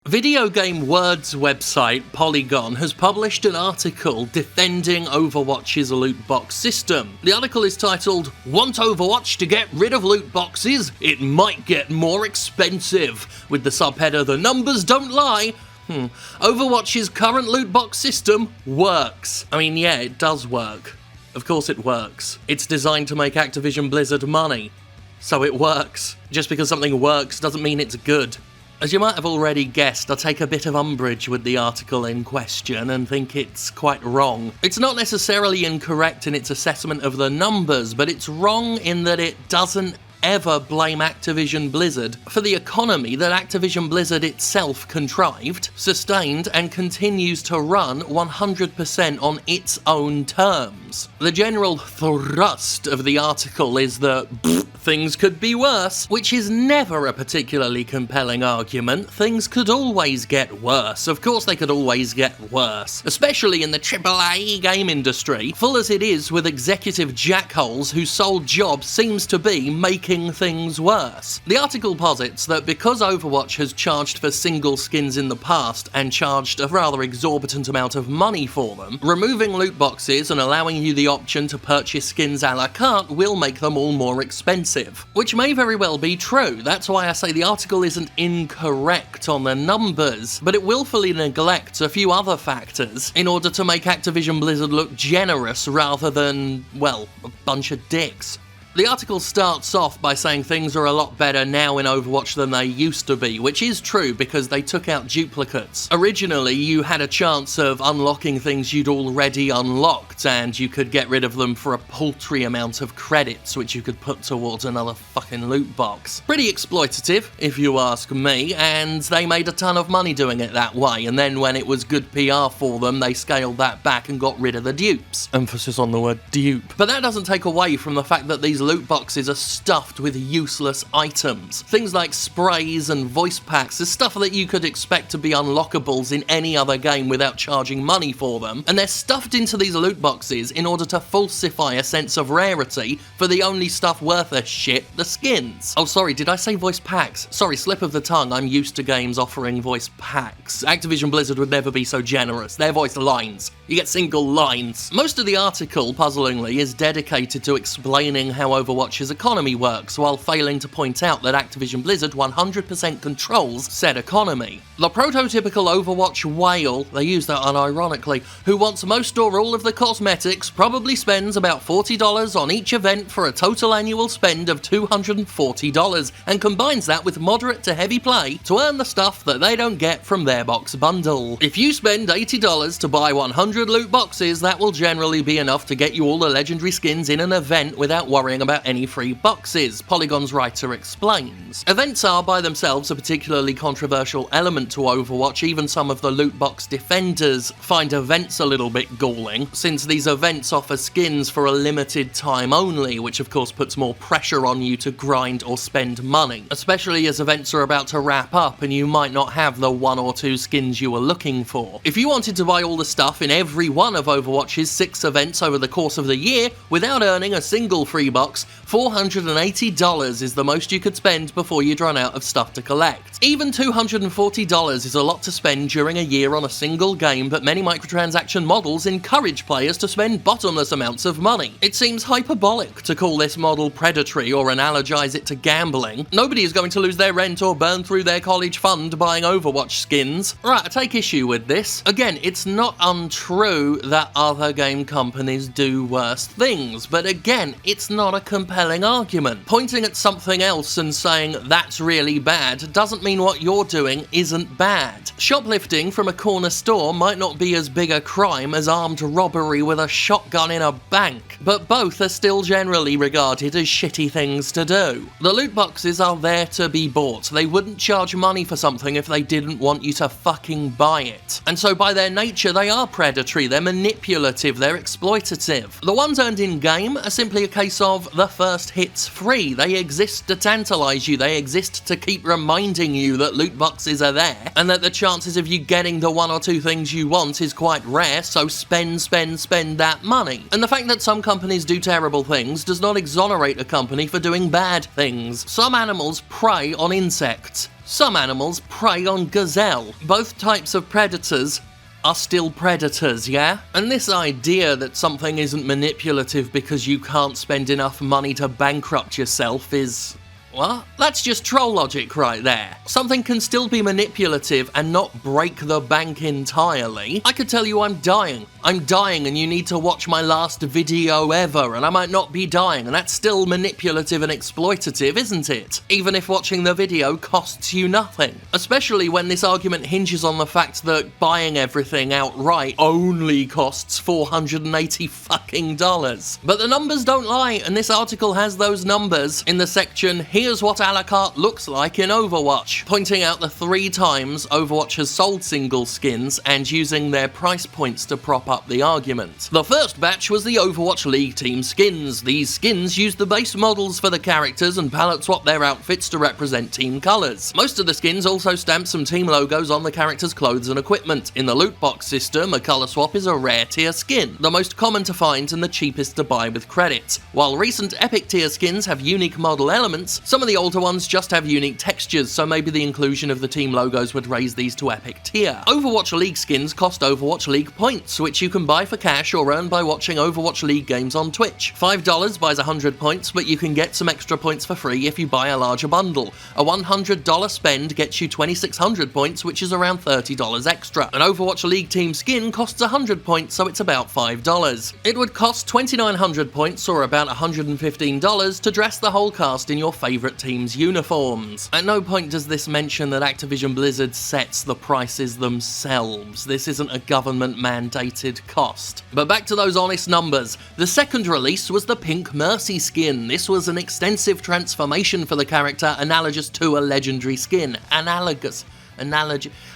Video game words website Polygon has published an article defending Overwatch's loot box system. The article is titled, "Want Overwatch to get rid of loot boxes? It might get more expensive," with the subheader, "The numbers don't lie." Overwatch's current loot box system works. I mean, yeah, it does work. Of course it works. It's designed to make Activision Blizzard money. So it works. Just because something works doesn't mean it's good. As you might have already guessed, I take a bit of umbrage with the article in question and think it's quite wrong. It's not necessarily incorrect in its assessment of the numbers, but it's wrong in that it doesn't ever blame Activision Blizzard for the economy that Activision Blizzard itself contrived, sustained, and continues to run 100% on its own terms. The general thrust of the article is that things could be worse, which is never a particularly compelling argument. Things could always get worse. Of course they could always get worse, especially in the AAA game industry, full as it is with executive jackholes whose sole job seems to be making things worse. The article posits that because Overwatch has charged for single skins in the past and charged a rather exorbitant amount of money for them, removing loot boxes and allowing you the option to purchase skins a la carte will make them all more expensive. Which may very well be true. That's why I say the article isn't incorrect on the numbers, but it willfully neglects a few other factors in order to make Activision Blizzard look generous rather than, well, a bunch of dicks. The article starts off by saying things are a lot better now in Overwatch than they used to be, which is true because they took out duplicates. Originally, you had a chance of unlocking things you'd already unlocked, and you could get rid of them for a paltry amount of credits, which you could put towards another fucking loot box. Pretty exploitative, if you ask me, and they made a ton of money doing it that way, and then when it was good PR for them, they scaled that back and got rid of the dupes. Emphasis on the word dupe. But that doesn't take away from the fact that these loot boxes are stuffed with useless items. Things like sprays and voice packs is stuff that you could expect to be unlockables in any other game without charging money for them, and they're stuffed into these loot boxes in order to falsify a sense of rarity for the only stuff worth a shit, the skins. Oh sorry, did I say voice packs? Sorry, slip of the tongue, I'm used to games offering voice packs. Activision Blizzard would never be so generous. They're voice lines. You get single lines. Most of the article, puzzlingly, is dedicated to explaining how Overwatch's economy works, while failing to point out that Activision Blizzard 100% controls said economy. The prototypical Overwatch whale, they use that unironically, who wants most or all of the cosmetics, probably spends about $40 on each event for a total annual spend of $240, and combines that with moderate to heavy play to earn the stuff that they don't get from their box bundle. If you spend $80 to buy 100 loot boxes, that will generally be enough to get you all the legendary skins in an event without worrying about any free boxes, Polygon's writer explains. Events are by themselves a particularly controversial element to Overwatch. Even some of the loot box defenders find events a little bit galling, since these events offer skins for a limited time only, which of course puts more pressure on you to grind or spend money, especially as events are about to wrap up and you might not have the 1 or 2 skins you were looking for. If you wanted to buy all the stuff in every one of Overwatch's 6 events over the course of the year without earning a single free box, $480 is the most you could spend before you'd run out of stuff to collect. Even $240 is a lot to spend during a year on a single game, but many microtransaction models encourage players to spend bottomless amounts of money. It seems hyperbolic to call this model predatory or analogize it to gambling. Nobody is going to lose their rent or burn through their college fund buying Overwatch skins. Right, I take issue with this. Again, it's not untrue that other game companies do worse things, but again, it's not a compelling argument. Pointing at something else and saying that's really bad doesn't mean what you're doing isn't bad. Shoplifting from a corner store might not be as big a crime as armed robbery with a shotgun in a bank, but both are still generally regarded as shitty things to do. The loot boxes are there to be bought. They wouldn't charge money for something if they didn't want you to fucking buy it. And so by their nature, they are predatory, they're manipulative, they're exploitative. The ones earned in-game are simply a case of give the first hits free. They exist to tantalize you, they exist to keep reminding you that loot boxes are there, and that the chances of you getting the one or two things you want is quite rare, so spend that money. And the fact that some companies do terrible things does not exonerate a company for doing bad things. Some animals prey on insects. Some animals prey on gazelle. Both types of predators are still predators, yeah? And this idea that something isn't manipulative because you can't spend enough money to bankrupt yourself is... what? That's just troll logic right there. Something can still be manipulative and not break the bank entirely. I could tell you I'm dying and you need to watch my last video ever, and I might not be dying, and that's still manipulative and exploitative, isn't it? Even if watching the video costs you nothing. Especially when this argument hinges on the fact that buying everything outright only costs $480 fucking dollars. But the numbers don't lie, and this article has those numbers in the section "Here's what a la carte looks like in Overwatch," pointing out the 3 times Overwatch has sold single skins and using their price points to prop up the argument. The first batch was the Overwatch League team skins. These skins used the base models for the characters and palette swap their outfits to represent team colours. Most of the skins also stamp some team logos on the characters' clothes and equipment. In the loot box system, a colour swap is a rare tier skin, the most common to find and the cheapest to buy with credits. While recent epic tier skins have unique model elements, some of the older ones just have unique textures, so maybe the inclusion of the team logos would raise these to epic tier. Overwatch League skins cost Overwatch League points, which you can buy for cash or earn by watching Overwatch League games on Twitch. $5 buys 100 points, but you can get some extra points for free if you buy a larger bundle. A $100 spend gets you 2,600 points, which is around $30 extra. An Overwatch League team skin costs 100 points, so it's about $5. It would cost 2,900 points, or about $115, to dress the whole cast in your favourite team's uniforms. At no point does this mention that Activision Blizzard sets the prices themselves. This isn't a government-mandated cost. But back to those honest numbers. The second release was the Pink Mercy skin. This was an extensive transformation for the character, analogous to a legendary skin.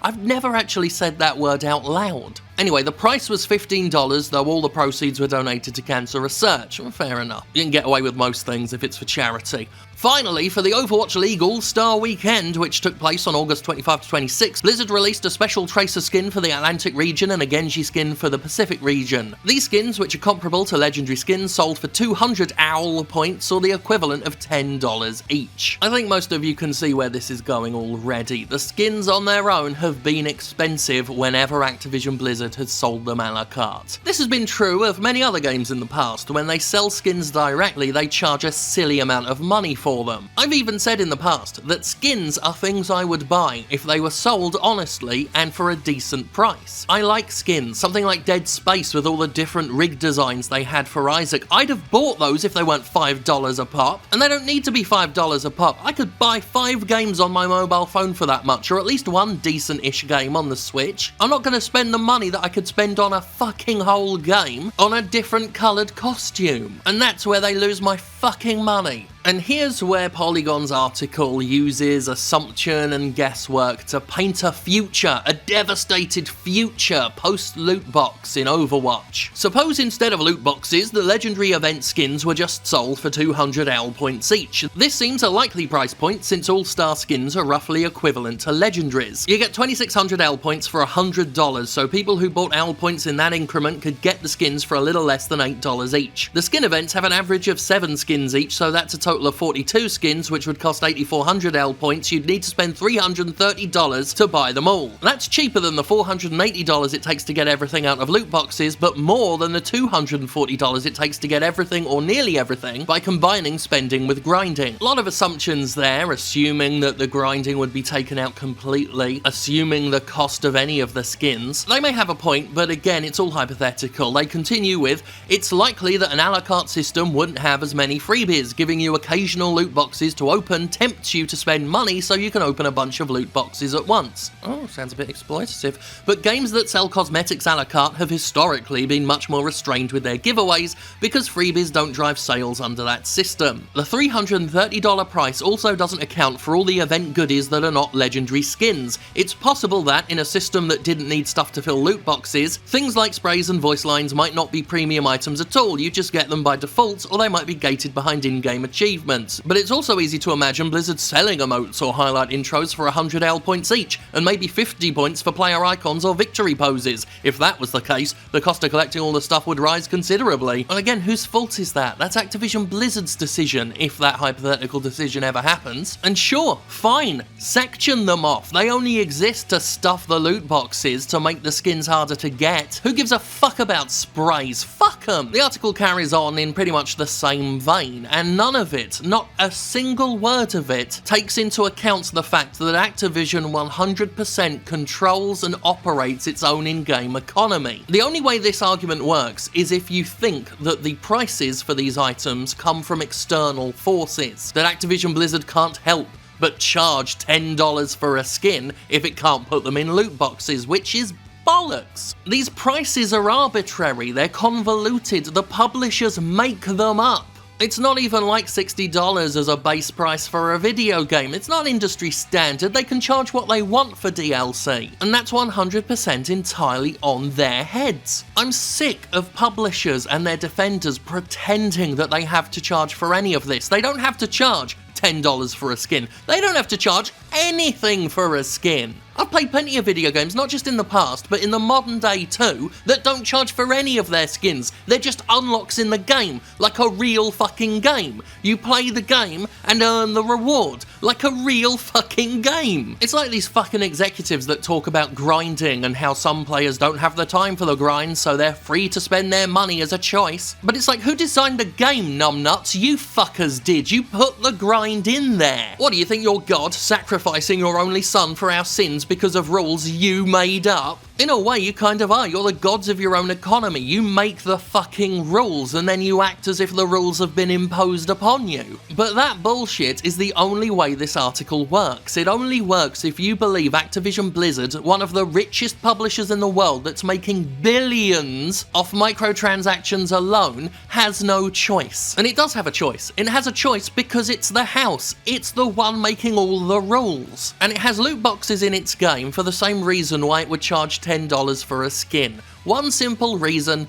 I've never actually said that word out loud. Anyway, the price was $15, though all the proceeds were donated to cancer research. Fair enough. You can get away with most things if it's for charity. Finally, for the Overwatch League All-Star Weekend, which took place on August 25 to 26, Blizzard released a special Tracer skin for the Atlantic region and a Genji skin for the Pacific region. These skins, which are comparable to legendary skins, sold for 200 OWL points, or the equivalent of $10 each. I think most of you can see where this is going already. The skins on their own have been expensive whenever Activision Blizzard has sold them a la carte. This has been true of many other games in the past. When they sell skins directly, they charge a silly amount of money for them. I've even said in the past that skins are things I would buy if they were sold honestly and for a decent price. I like skins, something like Dead Space with all the different rig designs they had for Isaac. I'd have bought those if they weren't $5 a pop, and they don't need to be $5 a pop. I could buy 5 games on my mobile phone for that much, or at least one decent-ish game on the Switch. I'm not going to spend the money that I could spend on a fucking whole game on a different coloured costume. And that's where they lose my fucking money. And here's where Polygon's article uses assumption and guesswork to paint a future, a devastated future post-loot box in Overwatch. Suppose instead of loot boxes, the legendary event skins were just sold for 200 OWL points each. This seems a likely price point since all-star skins are roughly equivalent to legendaries. You get 2,600 OWL points for $100, so people who bought OWL points in that increment could get the skins for a little less than $8 each. The skin events have an average of 7 skins each, so that's a total of 42 skins, which would cost 8,400 OWL points. You'd need to spend $330 to buy them all. That's cheaper than the $480 it takes to get everything out of loot boxes, but more than the $240 it takes to get everything or nearly everything by combining spending with grinding. A lot of assumptions there, assuming that the grinding would be taken out completely, assuming the cost of any of the skins. They may have a point, but again, it's all hypothetical. They continue with, it's likely that an a la carte system wouldn't have as many freebies, giving you occasional loot boxes to open tempts you to spend money so you can open a bunch of loot boxes at once. Oh, sounds a bit exploitative. But games that sell cosmetics a la carte have historically been much more restrained with their giveaways because freebies don't drive sales under that system. The $330 price also doesn't account for all the event goodies that are not legendary skins. It's possible that, in a system that didn't need stuff to fill loot boxes, things like sprays and voice lines might not be premium items at all. You just get them by default, or they might be gated calculated behind in-game achievements. But it's also easy to imagine Blizzard selling emotes or highlight intros for 100 L points each, and maybe 50 points for player icons or victory poses. If that was the case, the cost of collecting all the stuff would rise considerably. And again, whose fault is that? That's Activision Blizzard's decision, if that hypothetical decision ever happens. And sure, fine, section them off. They only exist to stuff the loot boxes to make the skins harder to get. Who gives a fuck about sprays? Fuck them! The article carries on in pretty much the same vein, and none of it, not a single word of it, takes into account the fact that Activision 100% controls and operates its own in-game economy. The only way this argument works is if you think that the prices for these items come from external forces, that Activision Blizzard can't help but charge $10 for a skin if it can't put them in loot boxes, which is bollocks. These prices are arbitrary, they're convoluted, the publishers make them up. It's not even like $60 as a base price for a video game. It's not industry standard. They can charge what they want for DLC. And that's 100% entirely on their heads. I'm sick of publishers and their defenders pretending that they have to charge for any of this. They don't have to charge $10 for a skin. They don't have to charge anything for a skin. I've played plenty of video games, not just in the past, but in the modern day too, that don't charge for any of their skins. They're just unlocks in the game, like a real fucking game. You play the game and earn the reward, like a real fucking game. It's like these fucking executives that talk about grinding and how some players don't have the time for the grind, so they're free to spend their money as a choice. But it's like, who designed the game, numbnuts? You fuckers did. You put the grind in there. What do you think you're God, sacrificing your only son for our sins because of rules you made up? In a way, you kind of are. You're the gods of your own economy. You make the fucking rules, and then you act as if the rules have been imposed upon you. But that bullshit is the only way this article works. It only works if you believe Activision Blizzard, one of the richest publishers in the world that's making billions off microtransactions alone, has no choice. And it does have a choice. It has a choice because it's the house. It's the one making all the rules. And it has loot boxes in its game for the same reason why it would charge $10 for a skin. One simple reason: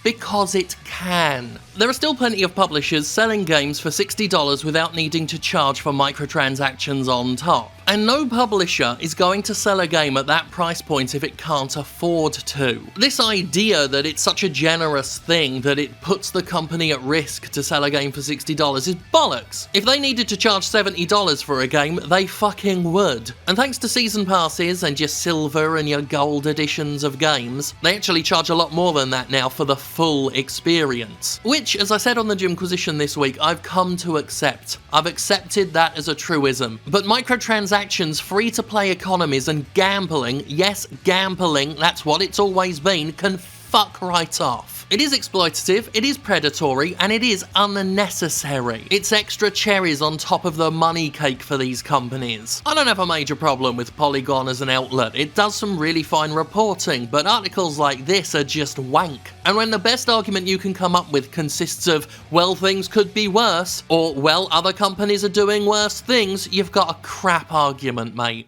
because it can. There are still plenty of publishers selling games for $60 without needing to charge for microtransactions on top. And no publisher is going to sell a game at that price point if it can't afford to. This idea that it's such a generous thing that it puts the company at risk to sell a game for $60 is bollocks. If they needed to charge $70 for a game, they fucking would. And thanks to season passes and your silver and your gold editions of games, they actually charge a lot more than that now for the full experience. Which, as I said on the Jimquisition this week, I've come to accept. I've accepted that as a truism. But microtransactions, free-to-play economies, and gambling, yes, gambling, that's what it's always been, can fuck right off. It is exploitative, it is predatory, and it is unnecessary. It's extra cherries on top of the money cake for these companies. I don't have a major problem with Polygon as an outlet. It does some really fine reporting, but articles like this are just wank. And when the best argument you can come up with consists of, well, things could be worse, or, well, other companies are doing worse things, you've got a crap argument, mate.